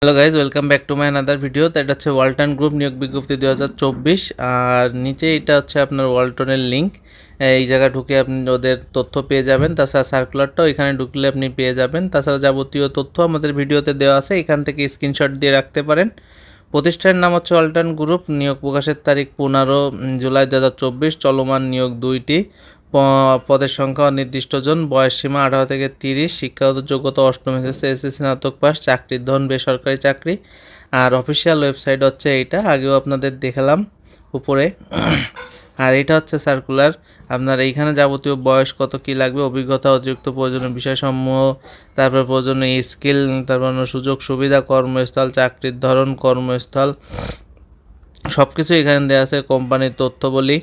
Hello guys, welcome back to my another video. তো এটা হচ্ছে ওয়ালটন গ্রুপ নিয়োগ বিজ্ঞপ্তি 2024। আর নিচে এটা হচ্ছে আপনার ওয়ালটনের লিঙ্ক। এই জায়গা ঢুকে আপনি ওদের তথ্য পেয়ে যাবেন। তাছাড়া সার্কুলারটাও এখানে ঢুকলে আপনি পেয়ে যাবেন। তাছাড়া যাবতীয় তথ্য আমাদের ভিডিওতে দেওয়া আছে, এখান থেকে স্ক্রিনশট দিয়ে রাখতে পারেন। প্রতিষ্ঠানের নাম হচ্ছে ওয়ালটন গ্রুপ। নিয়োগ প্রকাশের তারিখ 15 জুলাই 2024। চলমান নিয়োগ 2টি। পদের সংখ্যা অনির্দিষ্টজন। বয়সসীমা 18 থেকে 30। শিক্ষাগত যোগ্যতা অষ্টম এসএসসি স্নাতক পাস। চাকরির ধরন বেসরকারি চাকরি। আর অফিসিয়াল ওয়েবসাইট হচ্ছে এইটা, আগেও আপনাদের দেখালাম উপরে। আর এটা হচ্ছে সার্কুলার। আপনার এইখানে যাবতীয় বয়স কত কী লাগবে, অভিজ্ঞতা, অতিরিক্ত প্রয়োজনীয় বিষয়সমূহ, তারপর প্রয়োজনীয় স্কিল, তারপর সুযোগ সুবিধা, কর্মস্থল, চাকরির ধরন, কর্মস্থল, সব কিছু এখানে দেওয়া আছে। কোম্পানির তথ্য বলি।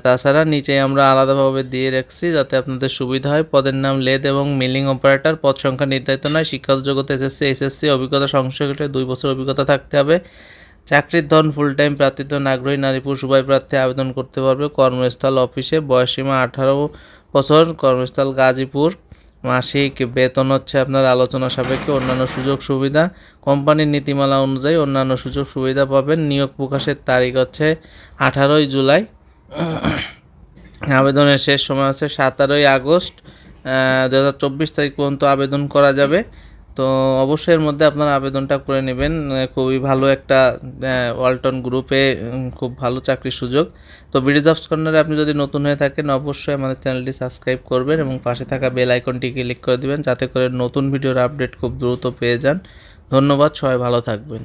তাছাড়া নিচে আমরা আলাদাভাবে দিয়ে রাখছি যাতে আপনাদের সুবিধা হয়। পদের নাম লেদ এবং মিলিং অপারেটর। পদ সংখ্যা নির্ধারিত নয়। শিক্ষাগত যোগ্যতা এসএসসি। অভিজ্ঞতা সংশ্লিষ্ট 2 বছর অভিজ্ঞতা থাকতে হবে। চাকরির ধরন ফুল টাইম। প্রার্থীর জন্য আগ্রহী নারী পুরুষ উভয় প্রার্থী আবেদন করতে পারবে। কর্মস্থল অফিসে। বয়সসীমা 18 বছর। কর্মস্থল গাজীপুর। মাসিক বেতন হচ্ছে আপনার আলোচনা সাপেক্ষে। অন্যান্য সুযোগ সুবিধা কোম্পানির নীতিমালা অনুযায়ী অন্যান্য সুযোগ সুবিধা পাবেন। নিয়োগ প্রকাশের তারিখ হচ্ছে 18 জুলাই। আবেদনের শেষ সময় হচ্ছে 17 আগস্ট 2024 তারিখ পর্যন্ত আবেদন করা যাবে। তো অবশ্যই এর মধ্যে আপনারা আবেদনটা করে নেবেন। খুবই ভালো একটা ওয়ালটন গ্রুপে খুব ভালো চাকরির সুযোগ। তো বিডি জবস কর্নারে আপনি যদি নতুন হয়ে থাকেন অবশ্যই আমাদের চ্যানেলটি সাবস্ক্রাইব করবেন এবং পাশে থাকা বেল আইকনটি ক্লিক করে দিবেন যাতে করে নতুন ভিডিওর আপডেট খুব দ্রুত পেয়ে যান। ধন্যবাদ, সবাই ভালো থাকবেন।